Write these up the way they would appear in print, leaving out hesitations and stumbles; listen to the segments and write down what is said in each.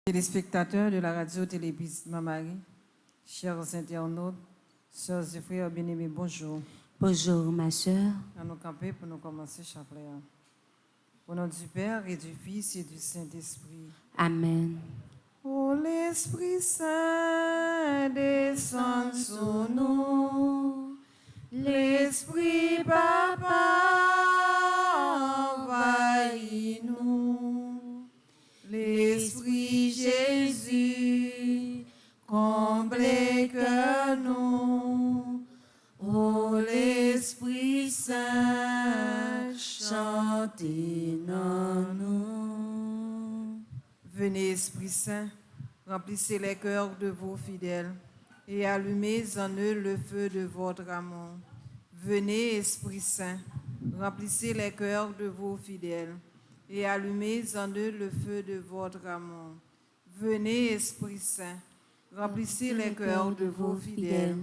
Téléspectateurs de la radio-télévision Marie, chers internautes, sœurs et frères bien-aimés, bonjour. Bonjour ma sœur. Nous camper pour nous commencer chapelet. Au nom du Père et du Fils et du Saint-Esprit. Amen. Ô l'Esprit Saint, descend sur nous. L'Esprit Papa, envahit-nous. L'Esprit Jésus, comble que nous. Ô l'Esprit Saint, chantez dans nous. Venez, Esprit Saint, remplissez les cœurs de vos fidèles et allumez en eux le feu de votre amour. Venez, Esprit Saint, remplissez les cœurs de vos fidèles et allumez en eux le feu de votre amour. Venez, Esprit Saint, remplissez les cœurs de vos fidèles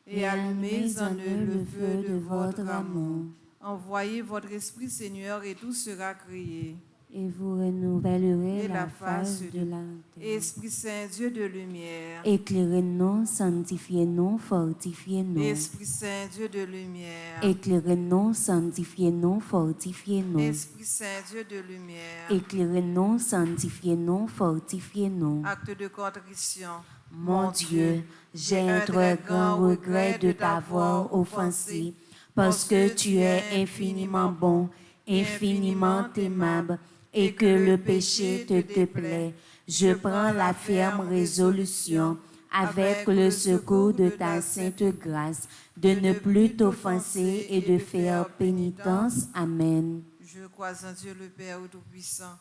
et allumez en eux le feu de votre amour. Envoyez votre Esprit, Seigneur, et tout sera créé. Et vous renouvellerez la face de la terre. Esprit Saint, Dieu de lumière. Éclairez-nous, sanctifiez-nous, fortifiez-nous. Esprit Saint, Dieu de lumière. Éclairez-nous, sanctifiez-nous, fortifiez-nous. Esprit Saint, Dieu de lumière. Éclairez-nous, sanctifiez-nous, fortifiez-nous. Acte de contrition. Mon Dieu, j'ai un très grand regret de t'avoir offensé, parce que tu es infiniment bon, infiniment aimable, et que le péché te déplaît. Je prends la ferme résolution, avec le secours de ta sainte grâce, de ne plus t'offenser et de faire pénitence. Amen. Je crois en Dieu le Père Tout-Puissant,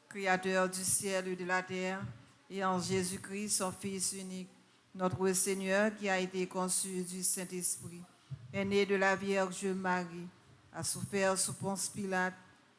Créateur du ciel et de la terre, et en Jésus-Christ, son Fils unique, notre Seigneur, qui a été conçu du Saint-Esprit, est né de la Vierge Marie, a souffert sous Ponce Pilate,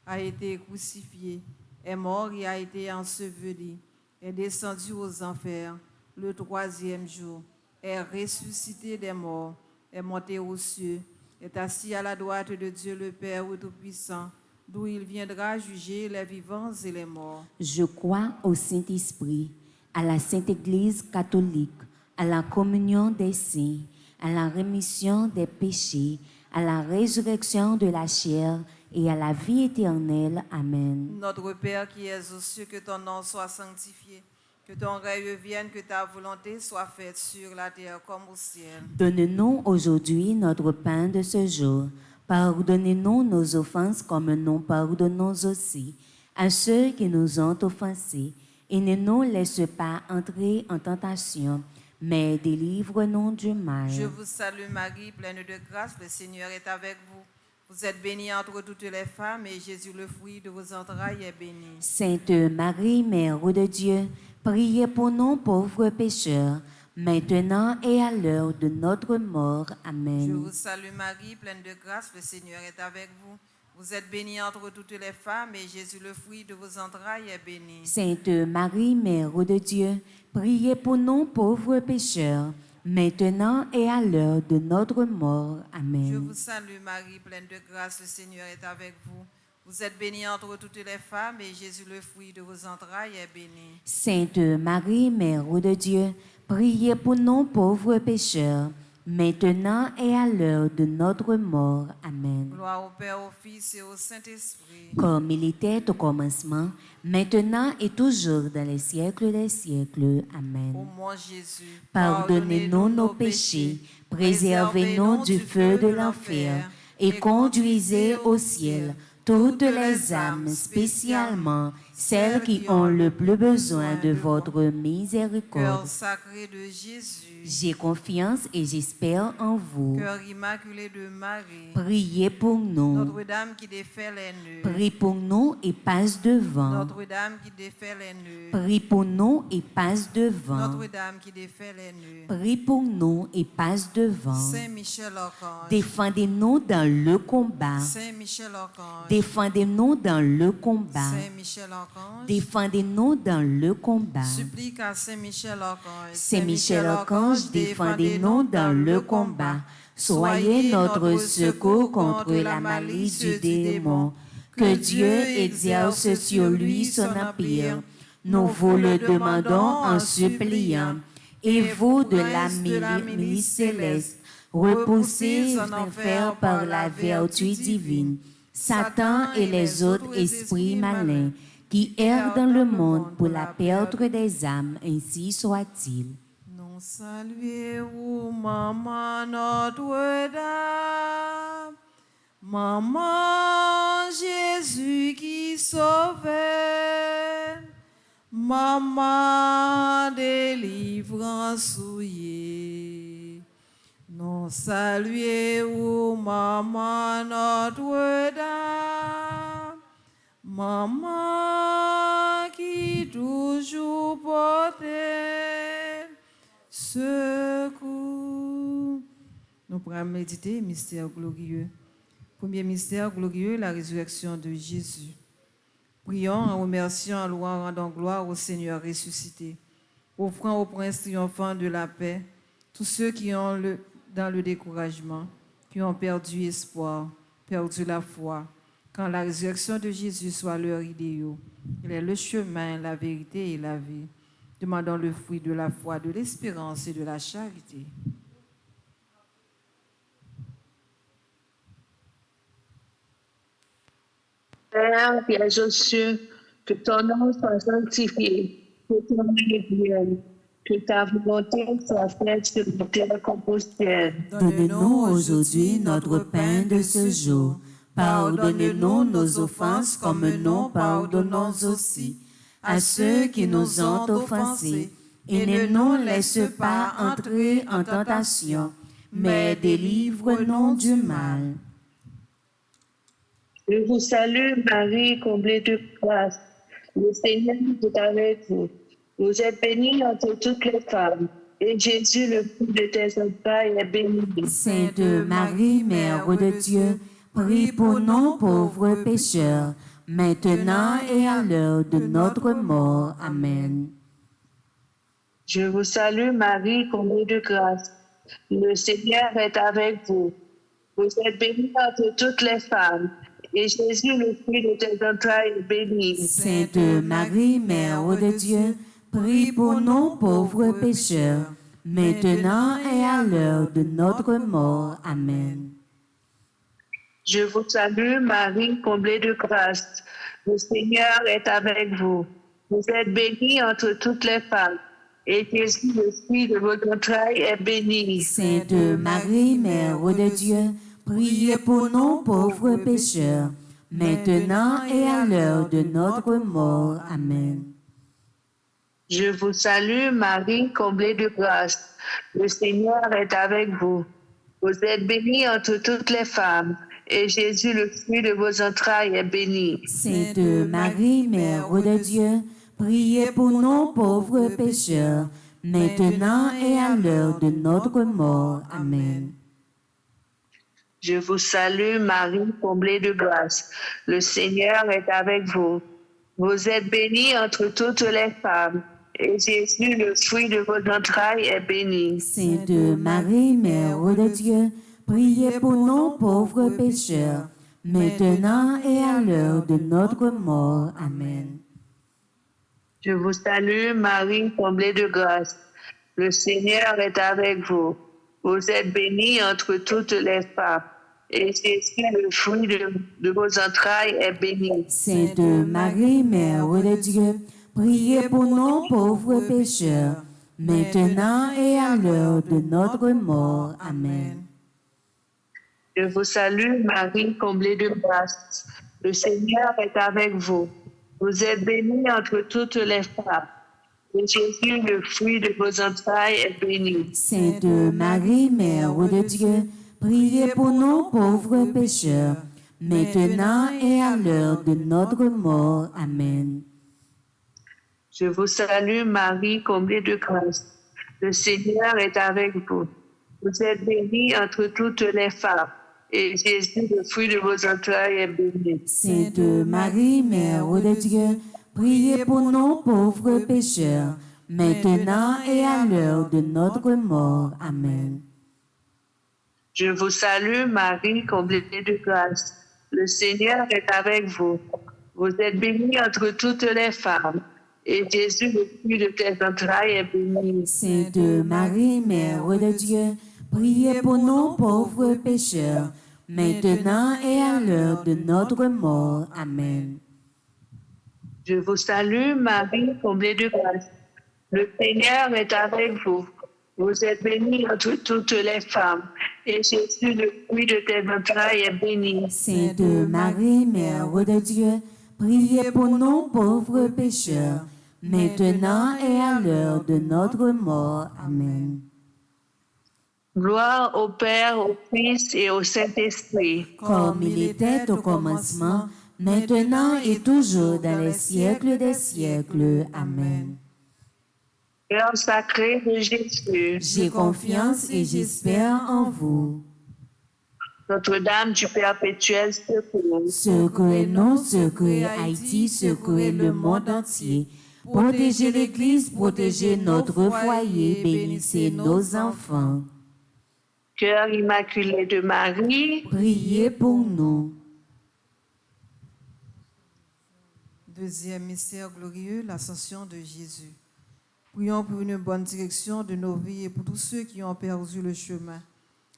a été crucifié, est mort et a été enseveli, est descendu aux enfers le troisième jour, est ressuscité des morts, est monté aux cieux, est assis à la droite de Dieu le Père Tout-Puissant, d'où il viendra juger les vivants et les morts. Je crois au Saint-Esprit, à la Sainte Église catholique, à la communion des saints, à la rémission des péchés, à la résurrection de la chair et à la vie éternelle. Amen. Notre Père qui es aux cieux, que ton nom soit sanctifié, que ton règne vienne, que ta volonté soit faite sur la terre comme au ciel. Donne-nous aujourd'hui notre pain de ce jour. Pardonnez-nous nos offenses comme nous pardonnons aussi à ceux qui nous ont offensés. Et ne nous laisse pas entrer en tentation, mais délivre-nous du mal. Je vous salue Marie, pleine de grâce, le Seigneur est avec vous. Vous êtes bénie entre toutes les femmes, et Jésus, le fruit de vos entrailles, est béni. Sainte Marie, Mère de Dieu, priez pour nous pauvres pécheurs, maintenant et à l'heure de notre mort. Amen. Je vous salue Marie, pleine de grâce, le Seigneur est avec vous. Vous êtes bénie entre toutes les femmes, et Jésus, le fruit de vos entrailles, est béni. Sainte Marie, Mère de Dieu, priez pour nous pauvres pécheurs, maintenant et à l'heure de notre mort. Amen. Je vous salue Marie, pleine de grâce, le Seigneur est avec vous. Vous êtes bénie entre toutes les femmes, et Jésus, le fruit de vos entrailles, est béni. Sainte Marie, Mère de Dieu, priez pour nous pauvres pécheurs, maintenant et à l'heure de notre mort. Amen. Gloire au Père, au Fils et au Saint-Esprit. Comme il était au commencement, maintenant et toujours dans les siècles des siècles. Amen. Ô mon Jésus, Pardonnez-nous nos péchés, préservez-nous du feu de l'enfer et conduisez au ciel toutes les âmes, spécialement celles qui ont le plus besoin de votre Cœur miséricorde. sacré de Jésus, J'ai confiance et j'espère en vous. cœur immaculé de Marie, Priez pour nous. Notre-Dame qui défait les nœuds, Prie pour nous et passe devant. Notre-Dame qui défait les nœuds, Prie pour nous et passe devant. Notre-Dame qui défait les nœuds. Prie pour nous et passe devant. Saint Michel Archange, Défendez-nous dans le combat. Saint Michel Archange, Défendez-nous dans le combat. Saint Michel Archange, Défendez-nous dans le combat. supplique à Saint Michel Archange. Saint Michel Archange, défendez-nous dans le combat. Soyez notre secours contre la malice du démon. Que Dieu exerce sur lui son empire. Nous vous le demandons en suppliant. Et vous de la milice céleste, repoussez en enfer par la vertu divine Satan et les autres esprits malins qui errent dans le monde pour la perte des âmes, ainsi soit-il. Nous saluons, Maman Notre-Dame, Maman Jésus qui sauvait, Maman délivrance souillée. Nous saluons, Maman Notre-Dame, Maman qui toujours portait secours. Nous pourrons méditer mystère glorieux. Premier mystère glorieux, la résurrection de Jésus. Prions en remerciant, en louant, en rendant gloire au Seigneur ressuscité. Offrant au Prince triomphant de la paix tous ceux qui ont dans le découragement, qui ont perdu espoir, perdu la foi, quand la résurrection de Jésus soit leur idéal. Il est le chemin, la vérité et la vie. Demandons le fruit de la foi, de l'espérance et de la charité. Père qui es aux cieux, que ton nom soit sanctifié, que ton règne vienne, que ta volonté soit faite sur la terre comme au ciel. Donne-nous aujourd'hui notre pain de ce jour. Pardonne-nous nos offenses comme nous pardonnons aussi à ceux qui nous ont offensés. Et ne nous laisse pas entrer en tentation, mais délivre-nous du mal. Je vous salue, Marie, comblée de grâce. Le Seigneur est avec vous. Vous êtes bénie entre toutes les femmes, et Jésus, le fruit de tes entrailles, est béni. Sainte Marie, Mère de Dieu, prie pour nous pauvres pécheurs, maintenant et à l'heure de notre mort. Amen. Je vous salue, Marie, comblée de grâce. Le Seigneur est avec vous. Vous êtes bénie entre toutes les femmes, et Jésus, le fruit de tes entrailles, est béni. Sainte Marie, Mère de Dieu, prie pour nous pauvres pécheurs, maintenant et à l'heure de notre mort. Amen. Je vous salue, Marie, comblée de grâce. Le Seigneur est avec vous. Vous êtes bénie entre toutes les femmes, et Jésus, le fruit de vos entrailles, est béni. Sainte Marie, Mère de Dieu, priez pour nous pauvres pécheurs, maintenant et à l'heure de notre mort. Amen. Je vous salue, Marie, comblée de grâce. Le Seigneur est avec vous. Vous êtes bénie entre toutes les femmes, et Jésus, le fruit de vos entrailles, est béni. Sainte Marie, Mère de Dieu, priez pour nous pauvres pécheurs, maintenant et à l'heure de notre mort. Amen. Je vous salue, Marie, comblée de grâce. Le Seigneur est avec vous. Vous êtes bénie entre toutes les femmes, et Jésus, le fruit de vos entrailles, est béni. Sainte Marie, Mère de Dieu, priez pour nous pauvres pécheurs, maintenant et à l'heure de notre mort. Amen. Je vous salue, Marie, comblée de grâce. Le Seigneur est avec vous. Vous êtes bénie entre toutes les femmes, et Jésus, le fruit de vos entrailles, est béni. Sainte Marie, Mère de Dieu, priez pour nous pauvres pécheurs, maintenant et à l'heure de notre mort. Amen. Je vous salue, Marie, comblée de grâce. Le Seigneur est avec vous. Vous êtes bénie entre toutes les femmes, et Jésus, le fruit de vos entrailles, est béni. Sainte Marie, Mère de Dieu, priez pour nous pauvres pécheurs, maintenant et à l'heure de notre mort. Amen. Je vous salue, Marie, comblée de grâce. Le Seigneur est avec vous. Vous êtes bénie entre toutes les femmes, et Jésus, le fruit de vos entrailles, est béni. Sainte Marie, Mère de Dieu, priez pour nous pauvres pécheurs, maintenant et à l'heure de notre mort. Amen. Je vous salue, Marie, comblée de grâce. Le Seigneur est avec vous. Vous êtes bénie entre toutes les femmes, et Jésus, le fruit de tes entrailles, est béni. Sainte Marie, Mère de Dieu, priez pour nous pauvres pécheurs, maintenant et à l'heure de notre mort. Amen. Je vous salue, Marie, comblée de grâce. Le Seigneur est avec vous. Vous êtes bénie entre toutes les femmes, et Jésus, le fruit de tes entrailles, est béni. Sainte Marie, Mère de Dieu, priez pour nous pauvres pécheurs, maintenant et à l'heure de notre mort. Amen. Gloire au Père, au Fils et au Saint-Esprit. Comme il était au commencement, maintenant et toujours dans les siècles des siècles. Amen. Cœur sacré de Jésus, J'ai confiance et j'espère en vous. Notre-Dame du Perpétuel secours, Secouez-nous, secouez Haïti, secouez le monde entier. Protégez l'Église, protégez notre foyer, bénissez nos enfants. Cœur immaculé de Marie, Priez pour nous. Deuxième mystère glorieux, l'ascension de Jésus. Prions pour une bonne direction de nos vies et pour tous ceux qui ont perdu le chemin,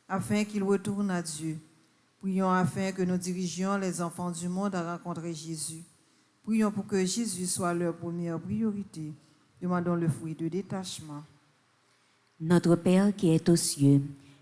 afin qu'ils retournent à Dieu. Prions afin que nous dirigions les enfants du monde à rencontrer Jésus. Prions pour que Jésus soit leur première priorité. Demandons le fruit de détachement. Notre Père qui es aux cieux,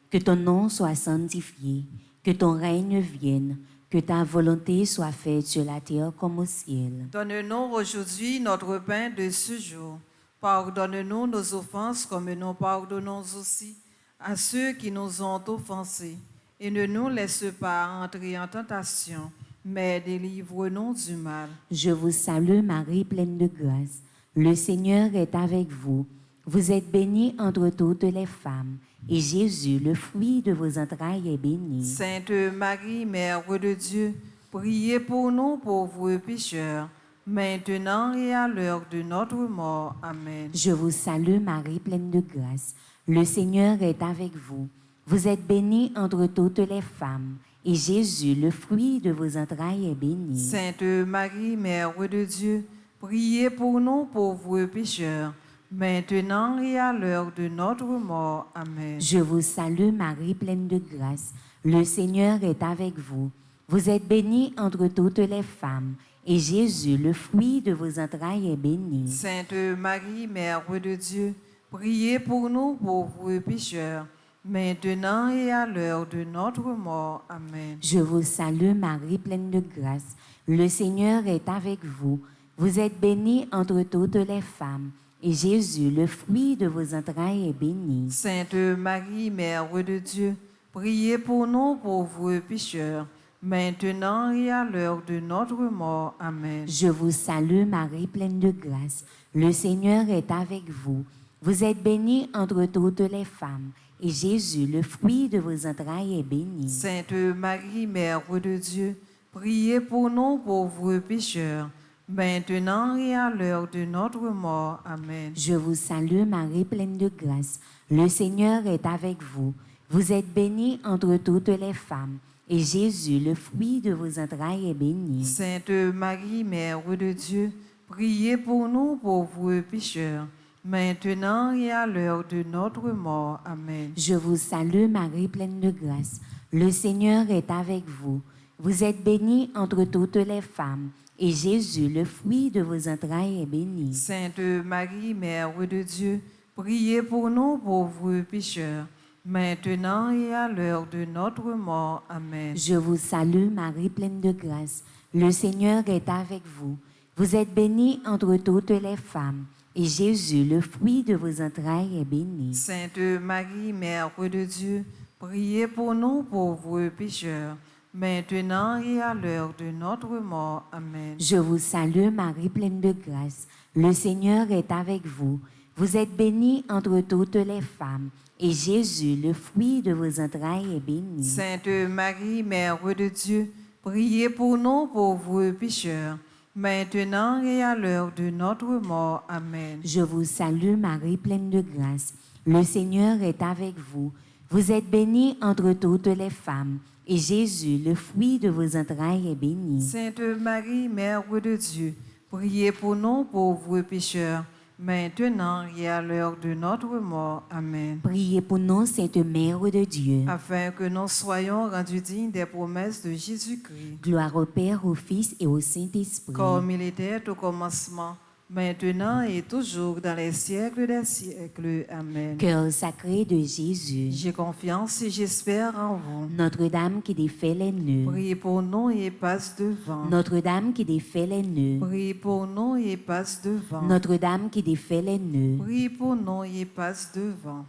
que ton nom soit sanctifié, que ton règne vienne, que ta volonté soit faite sur la terre comme au ciel. Donne-nous aujourd'hui notre pain de ce jour. Pardonne-nous nos offenses comme nous pardonnons aussi à ceux qui nous ont offensés. Et ne nous laisse pas entrer en tentation, mais délivre-nous du mal. Je vous salue Marie, pleine de grâce. Le Seigneur est avec vous. Vous êtes bénie entre toutes les femmes, et Jésus, le fruit de vos entrailles, est béni. Sainte Marie, Mère de Dieu, priez pour nous pauvres pécheurs, maintenant et à l'heure de notre mort. Amen. Je vous salue Marie, pleine de grâce. Le Seigneur est avec vous. Vous êtes bénie entre toutes les femmes, et Jésus, le fruit de vos entrailles, est béni. Sainte Marie, Mère de Dieu, priez pour nous pauvres pécheurs, maintenant et à l'heure de notre mort. Amen. Je vous salue Marie, pleine de grâce. Le Seigneur est avec vous. Vous êtes bénie entre toutes les femmes, et Jésus, le fruit de vos entrailles, est béni. Sainte Marie, Mère de Dieu, priez pour nous pauvres pécheurs, maintenant et à l'heure de notre mort. Amen. Je vous salue Marie, pleine de grâce. Le Seigneur est avec vous. Vous êtes bénie entre toutes les femmes, et Jésus, le fruit de vos entrailles, est béni. Sainte Marie, Mère de Dieu, priez pour nous pauvres pécheurs, maintenant et à l'heure de notre mort. Amen. Je vous salue Marie, pleine de grâce. Le Seigneur est avec vous. Vous êtes bénie entre toutes les femmes, et Jésus, le fruit de vos entrailles, est béni. Sainte Marie, Mère de Dieu, priez pour nous pauvres pécheurs, maintenant et à l'heure de notre mort. Amen. Je vous salue Marie, pleine de grâce. Le Seigneur est avec vous. Vous êtes bénie entre toutes les femmes, et Jésus, le fruit de vos entrailles, est béni. Sainte Marie, Mère de Dieu, priez pour nous pauvres pécheurs, maintenant et à l'heure de notre mort. Amen. Je vous salue Marie, pleine de grâce. Le Seigneur est avec vous. Vous êtes bénie entre toutes les femmes, et Jésus, le fruit de vos entrailles, est béni. Sainte Marie, Mère de Dieu, priez pour nous pauvres pécheurs, maintenant et à l'heure de notre mort. Amen. Je vous salue Marie, pleine de grâce. Le Seigneur est avec vous. Vous êtes bénie entre toutes les femmes, et Jésus, le fruit de vos entrailles, est béni. Sainte Marie, Mère de Dieu, priez pour nous pauvres pécheurs, maintenant et à l'heure de notre mort. Amen. Je vous salue Marie, pleine de grâce. Le Seigneur est avec vous. Vous êtes bénie entre toutes les femmes, et Jésus, le fruit de vos entrailles, est béni. Sainte Marie, Mère de Dieu, priez pour nous pauvres pécheurs, maintenant et à l'heure de notre mort. Amen. Je vous salue Marie, pleine de grâce. Le Seigneur est avec vous. Vous êtes bénie entre toutes les femmes, et Jésus, le fruit de vos entrailles, est béni. Sainte Marie, Mère de Dieu, Priez pour nous pauvres pécheurs, maintenant et à l'heure de notre mort. Amen. Priez pour nous, Sainte Mère de Dieu. Afin que nous soyons rendus dignes des promesses de Jésus-Christ, Gloire au Père, au Fils et au Saint-Esprit. comme il était au commencement, maintenant et toujours dans les siècles des siècles. Amen. Cœur sacré de Jésus. J'ai confiance et j'espère en vous. Notre-Dame qui défait les nœuds. Priez pour nous et passe devant. Notre-Dame qui défait les nœuds. Priez pour nous et passe devant. Notre-Dame qui défait les nœuds. Priez pour nous et passe devant.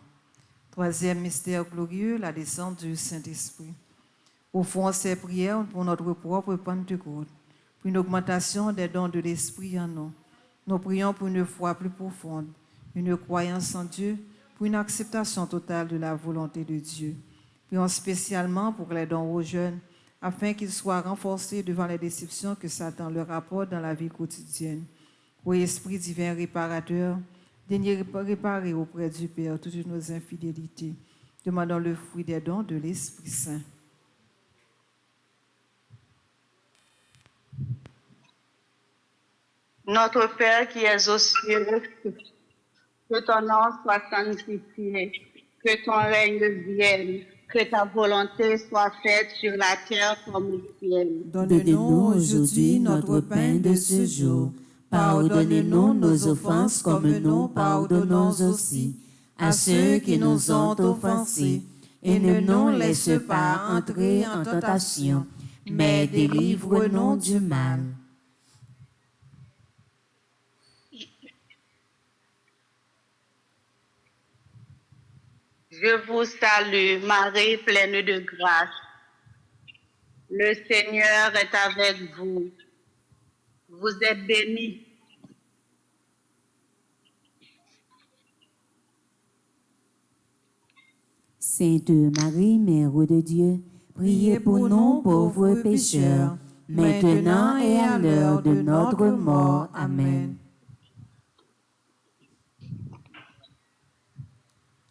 Troisième mystère glorieux, la descente du Saint-Esprit. Offrons ces prières pour notre propre Pentecôte, pour une augmentation des dons de l'Esprit en nous. Nous prions pour une foi plus profonde, une croyance en Dieu, pour une acceptation totale de la volonté de Dieu. Prions spécialement pour les dons aux jeunes, afin qu'ils soient renforcés devant les déceptions que Satan leur apporte dans la vie quotidienne. Ô Esprit divin réparateur, daignez réparer auprès du Père toutes nos infidélités. Demandons le fruit des dons de l'Esprit Saint. Notre Père qui es aux cieux, que ton nom soit sanctifié, que ton règne vienne, que ta volonté soit faite sur la terre comme au ciel. Donne-nous aujourd'hui notre pain de ce jour. Pardonne-nous nos offenses comme nous pardonnons aussi à ceux qui nous ont offensés. Et ne nous laisse pas entrer en tentation, mais délivre-nous du mal. Je vous salue, Marie pleine de grâce. Le Seigneur est avec vous. Vous êtes bénie. Sainte Marie, Mère de Dieu, priez pour nous pauvres pécheurs, maintenant et à l'heure de notre mort. Amen.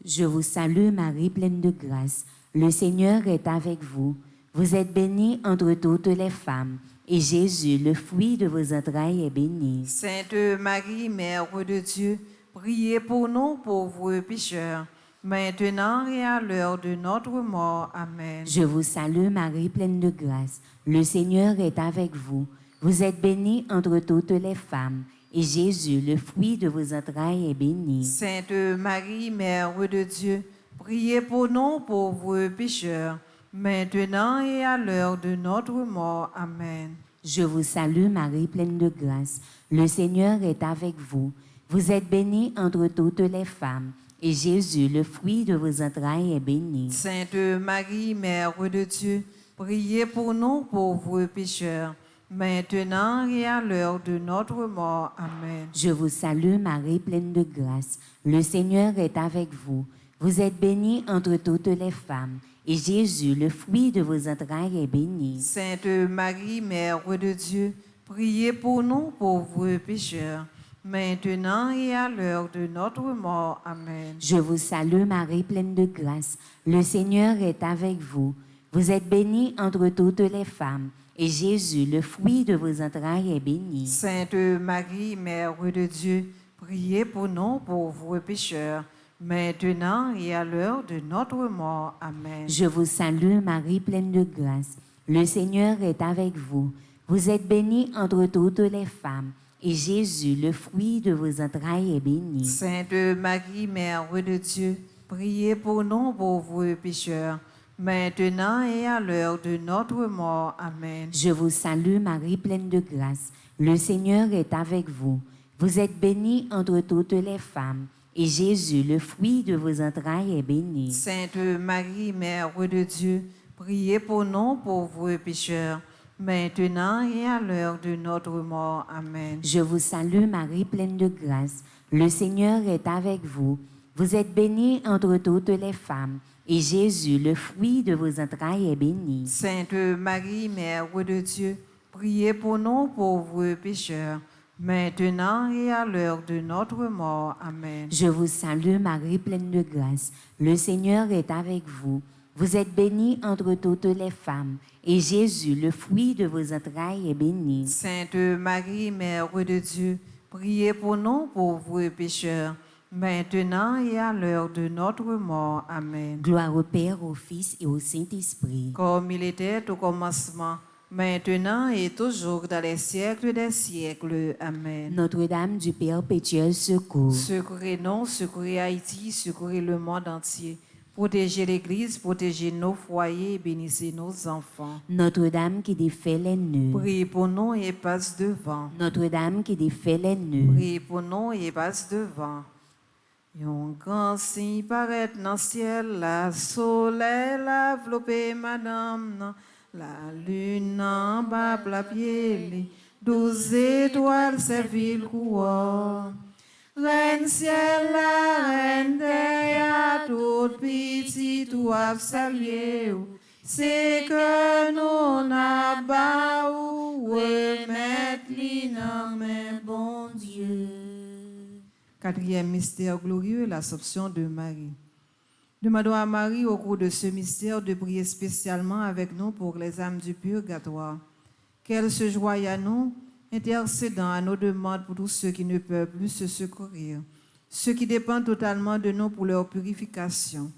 Je vous salue, Marie pleine de grâce. Le Seigneur est avec vous. Vous êtes bénie entre toutes les femmes, et Jésus, le fruit de vos entrailles, est béni. Sainte Marie, Mère de Dieu, priez pour nous pauvres pécheurs, maintenant et à l'heure de notre mort. Amen. Je vous salue, Marie pleine de grâce. Le Seigneur est avec vous. Vous êtes bénie entre toutes les femmes, et Jésus, le fruit de vos entrailles, est béni. Sainte Marie, Mère de Dieu, priez pour nous pauvres pécheurs, maintenant et à l'heure de notre mort. Amen. Je vous salue, Marie pleine de grâce. Le Seigneur est avec vous. Vous êtes bénie entre toutes les femmes, et Jésus, le fruit de vos entrailles, est béni. Sainte Marie, Mère de Dieu, priez pour nous pauvres pécheurs, maintenant et à l'heure de notre mort. Amen. Je vous salue, Marie pleine de grâce. Le Seigneur est avec vous. Vous êtes bénie entre toutes les femmes, et Jésus, le fruit de vos entrailles, est béni. Sainte Marie, Mère de Dieu, priez pour nous pauvres pécheurs, maintenant et à l'heure de notre mort. Amen. Je vous salue, Marie pleine de grâce. Le Seigneur est avec vous. Vous êtes bénie entre toutes les femmes, et Jésus, le fruit de vos entrailles, est béni. Sainte Marie, Mère de Dieu, priez pour nous pauvres pécheurs, maintenant et à l'heure de notre mort. Amen. Je vous salue, Marie pleine de grâce. Le Seigneur est avec vous. Vous êtes bénie entre toutes les femmes, et Jésus, le fruit de vos entrailles, est béni. Sainte Marie, Mère de Dieu, priez pour nous pauvres pécheurs, maintenant et à l'heure de notre mort. Amen. Je vous salue, Marie pleine de grâce. Le Seigneur est avec vous. Vous êtes bénie entre toutes les femmes, et Jésus, le fruit de vos entrailles, est béni. Sainte Marie, Mère de Dieu, priez pour nous pauvres pécheurs, maintenant et à l'heure de notre mort. Amen. Je vous salue, Marie pleine de grâce. Le Seigneur est avec vous. Vous êtes bénie entre toutes les femmes, et Jésus, le fruit de vos entrailles, est béni. Sainte Marie, Mère de Dieu, priez pour nous pauvres pécheurs, maintenant et à l'heure de notre mort. Amen. Je vous salue, Marie pleine de grâce. Le Seigneur est avec vous. Vous êtes bénie entre toutes les femmes, et Jésus, le fruit de vos entrailles, est béni. Sainte Marie, Mère de Dieu, priez pour nous pauvres pécheurs, maintenant et à l'heure de notre mort. Amen. Gloire au Père, au Fils et au Saint-Esprit. Comme il était au commencement, maintenant et toujours dans les siècles des siècles. Amen. Notre-Dame du Perpétuel secours. Secourez-nous, secourez Haïti, secourez le monde entier. Protégez l'Église, protégez nos foyers, bénissez nos enfants. Notre-Dame qui défait les nœuds. Priez pour nous et passe devant. Notre-Dame qui défait les nœuds. Priez pour nous et passe devant. Yon grand signe paraît dans le ciel, la soleil la enveloppé madame, nan. La lune en bas la pied, 12 étoiles servir le couloir. Reine ciel, la reine terre, toute petite ou à saluer, c'est que nous n'a pas ou remettre li nan men bon Dieu. Quatrième mystère glorieux, l'Assomption de Marie. Demandons à Marie au cours de ce mystère de prier spécialement avec nous pour les âmes du purgatoire. Qu'elle se joie à nous, intercédant à nos demandes pour tous ceux qui ne peuvent plus se secourir, ceux qui dépendent totalement de nous pour leur purification.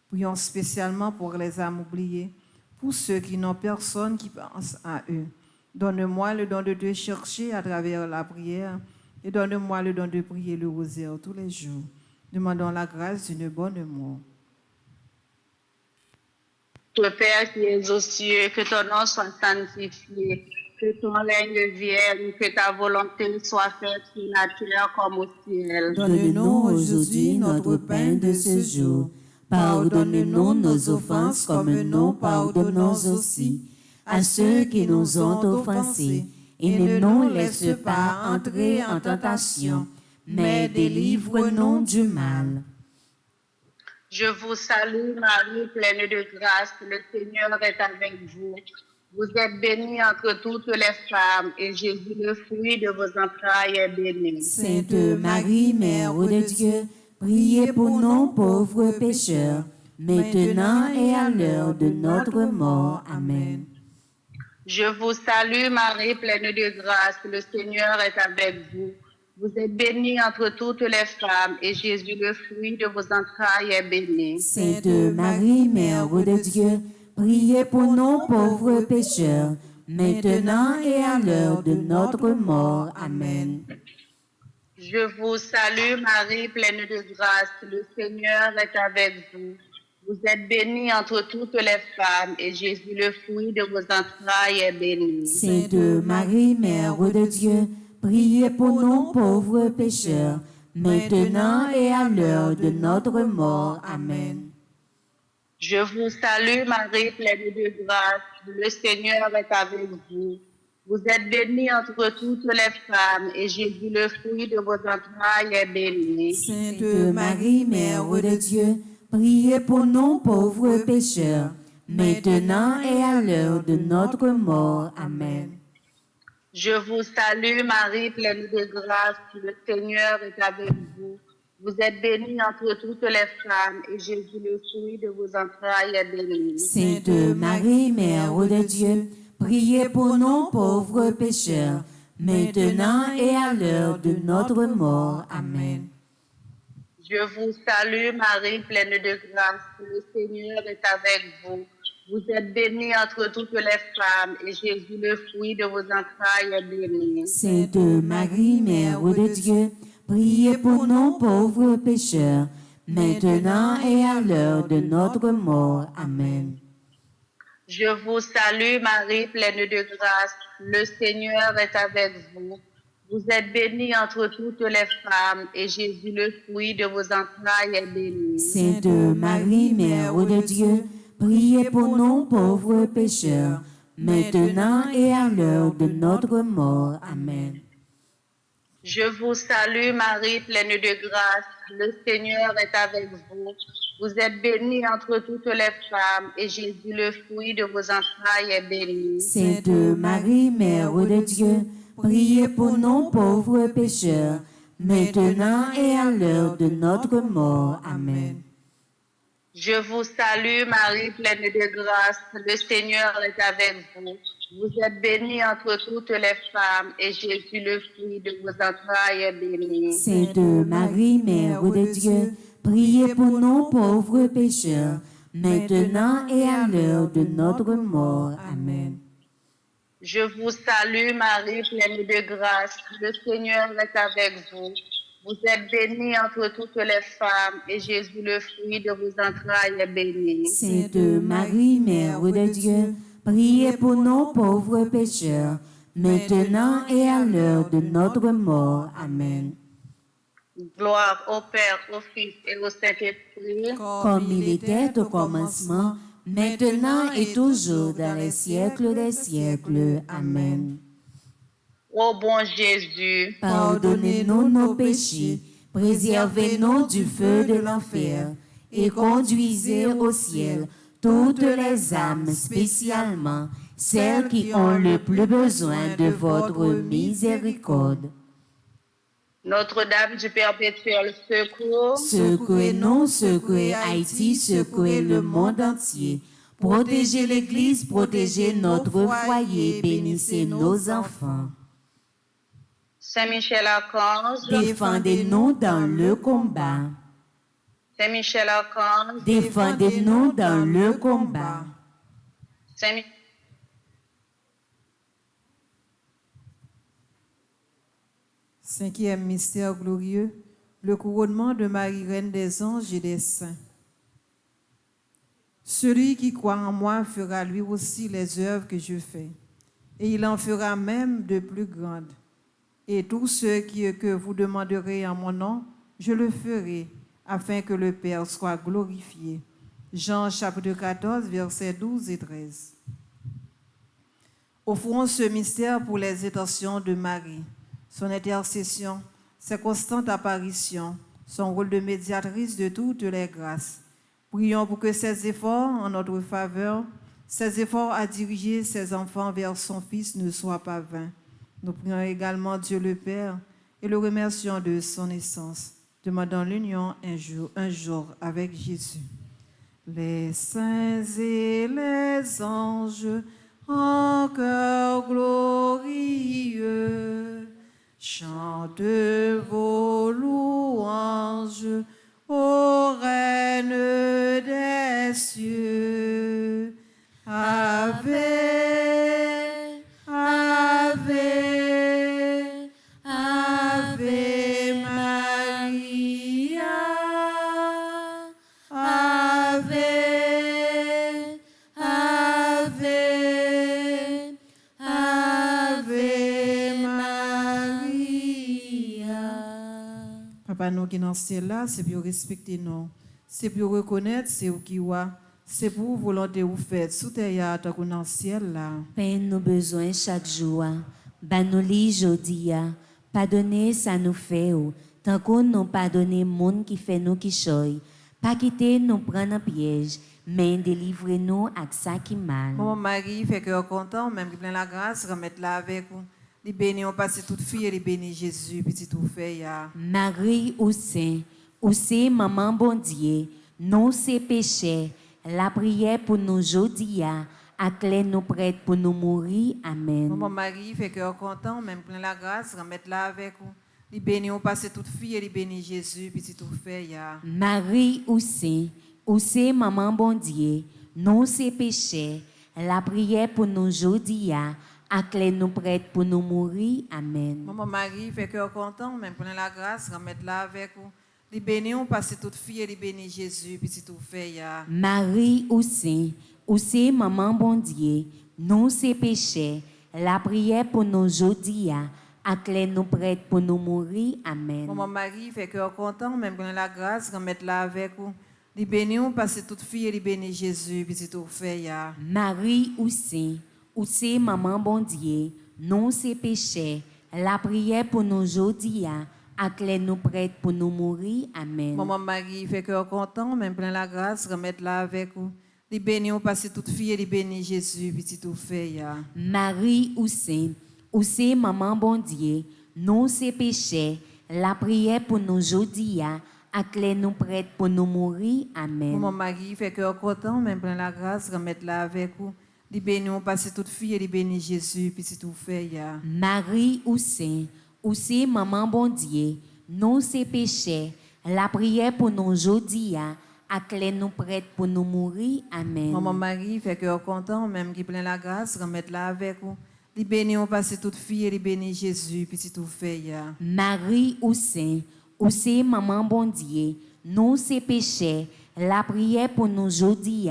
Prions spécialement pour les âmes oubliées, pour ceux qui n'ont personne qui pense à eux. Donne-moi le don de te chercher à travers la prière et donne-moi le don de prier le rosaire tous les jours. Demandons la grâce d'une bonne mort. Notre Père qui es aux cieux, que ton nom soit sanctifié, que ton règne vienne, que ta volonté soit faite sur la terre comme au ciel. Donne-nous aujourd'hui notre pain de ce jour. Pardonne-nous nos offenses comme nous pardonnons aussi à ceux qui nous ont offensés. Et ne nous laisse pas entrer en tentation, mais délivre-nous du mal. Je vous salue, Marie, pleine de grâce, le Seigneur est avec vous. Vous êtes bénie entre toutes les femmes, et Jésus, le fruit de vos entrailles, est béni. Sainte Marie, Mère de Dieu, priez pour nous pauvres pécheurs, maintenant et à l'heure de notre mort. Amen. Je vous salue, Marie, pleine de grâce, le Seigneur est avec vous. Vous êtes bénie entre toutes les femmes, et Jésus, le fruit de vos entrailles, est béni. Sainte Marie, Mère de Dieu, priez pour nous pauvres pécheurs, maintenant et à l'heure de notre mort. Amen. Je vous salue, Marie, pleine de grâce, le Seigneur est avec vous. Vous êtes bénie entre toutes les femmes, et Jésus, le fruit de vos entrailles, est béni. Sainte Marie, Mère de Dieu, priez pour nous pauvres pécheurs, maintenant et à l'heure de notre mort. Amen. Je vous salue, Marie, pleine de grâce, le Seigneur est avec vous. Vous êtes bénie entre toutes les femmes, et Jésus, le fruit de vos entrailles, est béni. Sainte Marie, Mère de Dieu, priez pour nous pauvres pécheurs, maintenant et à l'heure de notre mort. Amen. Je vous salue, Marie, pleine de grâce, le Seigneur est avec vous. Vous êtes bénie entre toutes les femmes, et Jésus, le fruit de vos entrailles, est béni. Sainte Marie, Mère de Dieu, priez pour nous pauvres pécheurs, maintenant et à l'heure de notre mort. Amen. Je vous salue, Marie, pleine de grâce, le Seigneur est avec vous. Vous êtes bénie entre toutes les femmes, et Jésus, le fruit de vos entrailles, est béni. Sainte Marie, Mère de Dieu, priez pour nous pauvres pécheurs, maintenant et à l'heure de notre mort. Amen. Je vous salue, Marie, pleine de grâce, le Seigneur est avec vous. Vous êtes bénie entre toutes les femmes, et Jésus, le fruit de vos entrailles, est béni. Sainte Marie, Mère de Dieu, priez pour nous pauvres pécheurs, maintenant et à l'heure de notre mort. Amen. Je vous salue, Marie, pleine de grâce, le Seigneur est avec vous. Vous êtes bénie entre toutes les femmes, et Jésus, le fruit de vos entrailles, est béni. Sainte Marie, Mère de Dieu, priez pour nous pauvres pécheurs, maintenant et à l'heure de notre mort. Amen. Je vous salue, Marie, pleine de grâce. Le Seigneur est avec vous. Vous êtes bénie entre toutes les femmes, et Jésus, le fruit de vos entrailles, est béni. Sainte Marie, Mère de Dieu, priez pour nous pauvres pécheurs, maintenant et à l'heure de notre mort. Amen. Je vous salue, Marie, pleine de grâce. Le Seigneur est avec vous. Vous êtes bénie entre toutes les femmes, et Jésus, le fruit de vos entrailles, est béni. Sainte Marie, Mère de Dieu, priez pour nous pauvres pécheurs, maintenant et à l'heure de notre mort. Amen. Gloire au Père, au Fils et au Saint-Esprit. Comme il était au commencement, maintenant et toujours dans les siècles des siècles. Amen. Ô bon Jésus, Pardonnez-nous nos péchés, préservez-nous du feu de l'enfer et conduisez au ciel toutes les âmes, spécialement celles qui ont le plus besoin de votre miséricorde. Notre-Dame du Perpétuel Secours, Secouez-nous, secouez Haïti, secouez le monde entier. Protégez l'Église, protégez notre foyer, bénissez nos enfants. Saint-Michel Archange, Défendez-nous dans le combat. Saint-Michel Archange, Défendez-nous dans le combat. Saint-Mi- Cinquième mystère glorieux, le couronnement de Marie, Reine des anges et des saints. Celui qui croit en moi fera lui aussi les œuvres que je fais, et il en fera même de plus grandes. Et tout ce que vous demanderez en mon nom, je le ferai, afin que le Père soit glorifié. Jean chapitre 14, versets 12 et 13. Offrons ce mystère pour les intentions de Marie, son intercession, ses constantes apparitions, son rôle de médiatrice de toutes les grâces. Prions pour que ces efforts en notre faveur, ces efforts à diriger ses enfants vers son Fils ne soient pas vains. Nous prions également Dieu le Père et le remercions de son essence, demandant l'union un jour avec Jésus. Les saints et les anges en chœur glorieux chantent vos louanges ô Reine des cieux. Ave, Ave, Ave Maria. Ave, Ave, Ave Maria. Papa nous qui dans le ciel là, c'est pour respecter nous, c'est pour reconnaître c'est où qui wa, c'est pour volonté ou fait sous terre tant qu'on dans le ciel là. Paix nos besoins chaque jour. Ban-nous li jodi a. Pardonnez ça nous fait ou. Tant qu'on nous pardonne monde qui fait nous qui choy. Pas quitter nous prendre un piège, mais délivrez-nous avec ça qui mal. Maman Marie fait cœur content, même qui plein la grâce, remettre là avec vous. Les bénis ont passé toute fille et les bénis Jésus, petit tout fait ya. Marie ou c'est maman bon Dieu, nous c'est péché, la prière pour nous jodi a, clé nous prête pour nous mourir. Amen. Maman Marie fait cœur content, même plein la grâce, remettre là avec vous. Les bénis ont passé toute fille et les bénis Jésus, petit tout fait ya. Marie ou c'est maman bon Dieu, nous c'est péché, la prière pour nous jodi a, clé nous prête pour nous mourir. Amen. Maman Marie fait cœur content, même plein la grâce, remettre là avec vous. Les bénis ont passé toute fille et les bénis Jésus, petit tout fait ya. Marie ou c'est maman bon Dieu, nous c'est péché, la prière pour nous jodi a, clé nous prête pour nous mourir. Amen. Maman Marie fait cœur content, même plein la grâce, remettre là avec vous. Les bénis ont passé toute fille et les bénis Jésus, petit tout fait ya. Marie ou c'est maman bon Dieu, nous c'est péché, la prière pour nous jodi a, clé nous prête pour nous mourir. Amen. Maman Marie fait cœur content, même plein la grâce, remettre là avec vous. Les bénis ont passé toute fille et les bénis Jésus, petit tout fait ya. Marie ou c'est maman bon Dieu, nous c'est péché, la prière pour nous jodi a, acclais-nous prêtes pour nous mourir. Amen. Maman Marie, fait cœur content, même plein la grâce, remettre là avec vous. Li béni, on passe toute fille, et li béni Jésus, puis c'est tout fait, ya. Marie ou c'est maman bon Dieu, nous c'est péchés, la prière pour nous aujourd'hui, acclais-nous prêtes pour nous mourir. Amen. Maman Marie, fait cœur content, même qui plein la grâce, remettre là avec vous. Li béni, on passe toute fille, et li béni Jésus, puis c'est tout fait, ya. Marie ou c'est maman bon Dieu, nous c'est péchés, la prière pour nous aujourd'hui,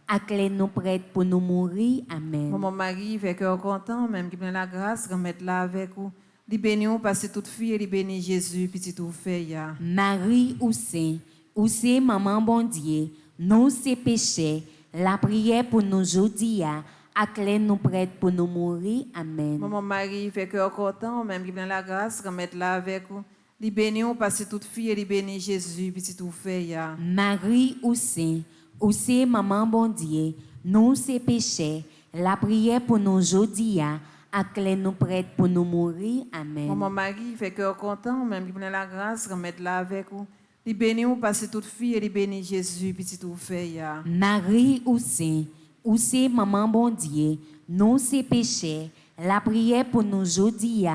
acclais-nous prêtes pour nous mourir. Amen. Maman Marie, fait cœur content, même qui plein la grâce, remettre là avec vous. Li béni, on passe toute fille, et li béni Jésus, puis c'est tout fait, ya. Marie ou c'est maman bon Dieu, nous c'est péchés, la prière pour nous aujourd'hui, acclais-nous prêtes pour nous mourir. Amen. Maman Marie, fait cœur content, même qui plein la grâce, remettre là avec vous. Li béni, on passe toute fille, et li béni Jésus, puis c'est tout fait, ya. Marie ou c'est maman bon Dieu, nous c'est péchés, la prière pour nous aujourd'hui, acclais-nous prêtes pour nous mourir. Amen. Maman Marie, fait cœur content, même qui plein la grâce, remettre là avec vous. Li béni, on passe toute fille, et li béni Jésus, puis c'est tout fait, ya. Marie ou c'est maman bon Dieu, nous c'est péchés, la prière pour nous aujourd'hui,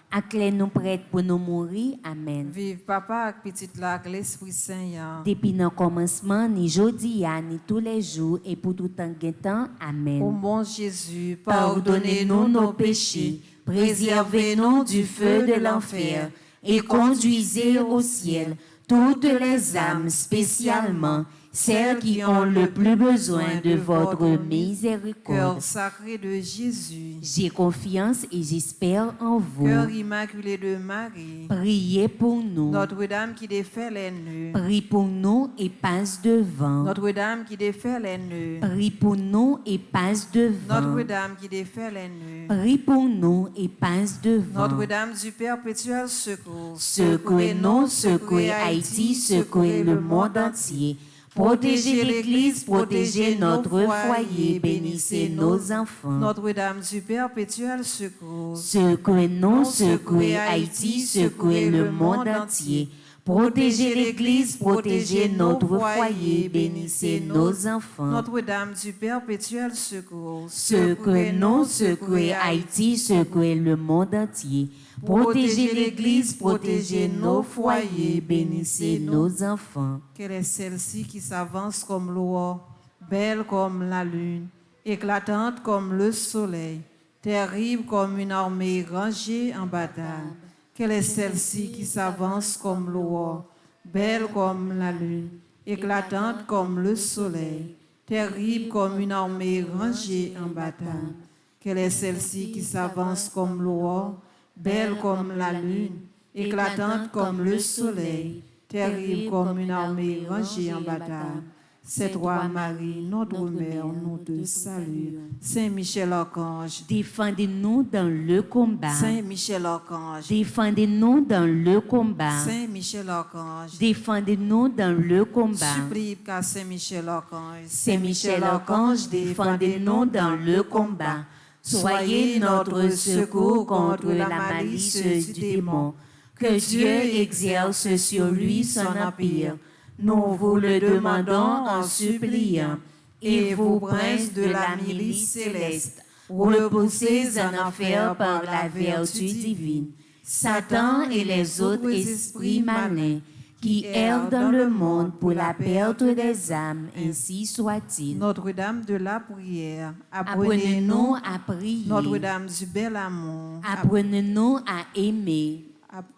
acclais-nous prêtes pour nous mourir. Amen. Vive papa avec petite là, avec l'Esprit Saint, ya. Depuis le commencement, ni aujourd'hui, ni tous les jours, et pour tout temps. Amen. Ô mon Jésus, Pardonnez-nous nos péchés, préservez-nous du feu de l'enfer, et conduisez au ciel toutes les âmes, spécialement celles qui ont le plus besoin de votre Cœur miséricorde. sacré de Jésus, J'ai confiance et j'espère en vous. cœur immaculé de Marie, Priez pour nous. Notre-Dame qui défait les nœuds, Prie pour nous et passe devant. Notre-Dame qui défait les nœuds, Prie pour nous et passe devant. Notre-Dame qui défait les nœuds, Prie pour nous et passe devant. Notre-Dame du perpétuel secours, Secouez-nous, secouez Haïti, secouez le monde entier. Protégez l'Église, protégez notre foyer, bénissez nos enfants. Notre-Dame du perpétuel secours, Secouez-nous, secouez Haïti, secouez le monde entier. Protégez l'Église, protégez notre foyer, bénissez nos enfants. Notre-Dame du perpétuel secours, Secouez-nous, secouez Haïti, secouez le monde entier. Protégez l'Église, protégez nos foyers, bénissez nos enfants. Quelle est celle-ci qui s'avance comme l'aurore, belle comme la lune, éclatante comme le soleil, terrible comme une armée rangée en bataille? Quelle est celle-ci qui s'avance comme l'aurore, belle comme la lune, éclatante comme le soleil, terrible comme une armée rangée en bataille? Quelle est celle-ci qui s'avance comme l'aurore, belle comme la lune, éclatante comme le soleil, terrible comme une armée rangée en bataille? C'est toi, Marie, notre mère, nous te saluons. Saint Michel Archange, Défendez-nous dans le combat. Saint Michel Archange, Défendez-nous dans le combat. Saint Michel Archange, Défendez-nous dans le combat. supplie qu'à Saint Michel Archange. Saint Michel Archange, défendez-nous dans le combat. Soyez notre secours contre la malice du démon. Que Dieu exerce sur lui son empire. Nous vous le demandons en suppliant. Et vous, princes de la milice céleste, repoussez en enfer par la vertu divine Satan et les autres esprits malins qui errent dans le monde pour la perte des âmes, ainsi soit-il. Notre-Dame de la prière, Apprenez-nous à prier. Notre-Dame du bel amour, Apprenez-nous à aimer.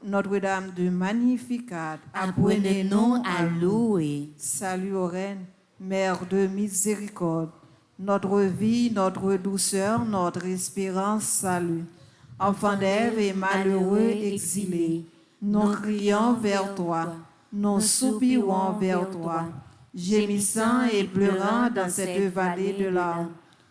Notre-Dame du Magnificat, Apprenez-nous à louer. Salut aux reines, Mère de miséricorde, notre vie, notre douceur, notre espérance, salut. Enfants d'Ève et malheureux exilés, nous crions vers toi, nous soupirons vers toi, gémissant et pleurant dans cette vallée de larmes.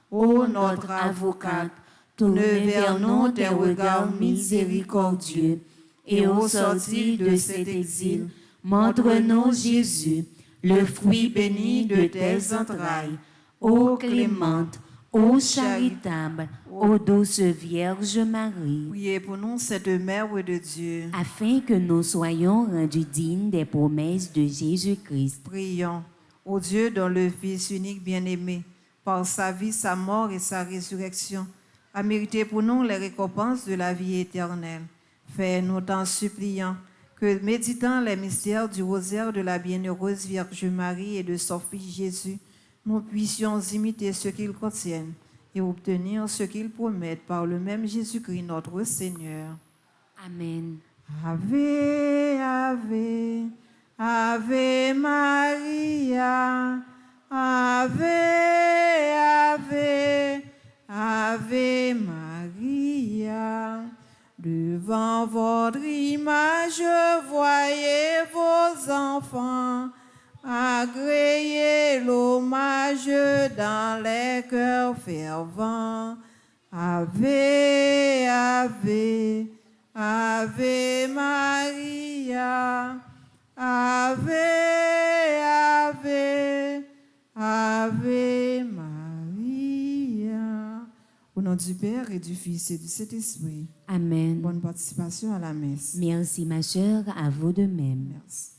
Ô notre avocate, tourne vers nous tes regards miséricordieux, et au sortir de cet exil, montre-nous Jésus, le fruit béni de tes entrailles. Ô clémente, ô charitable, ô douce Vierge Marie, Priez pour nous, Sainte Mère de Dieu. afin que nous soyons rendus dignes des promesses de Jésus-Christ. Prions. Ô Dieu, dont le Fils unique bien-aimé, par sa vie, sa mort et sa résurrection, a mérité pour nous les récompenses de la vie éternelle. Fais-nous t'en suppliant que, méditant les mystères du rosaire de la bienheureuse Vierge Marie et de son Fils Jésus, nous puissions imiter ce qu'ils contiennent et obtenir ce qu'ils promettent par le même Jésus-Christ notre Seigneur. Amen. Ave, Ave, Ave Maria, Ave, Ave, Ave Maria. Devant votre image, voyez vos enfants agréer l'hommage dans les cœurs fervents. Ave, Ave, Ave Maria, Ave, Ave, Ave Maria. Au nom du Père et du Fils et du Saint-Esprit. Amen. Bonne participation à la messe. Merci ma sœur, à vous de même. Merci.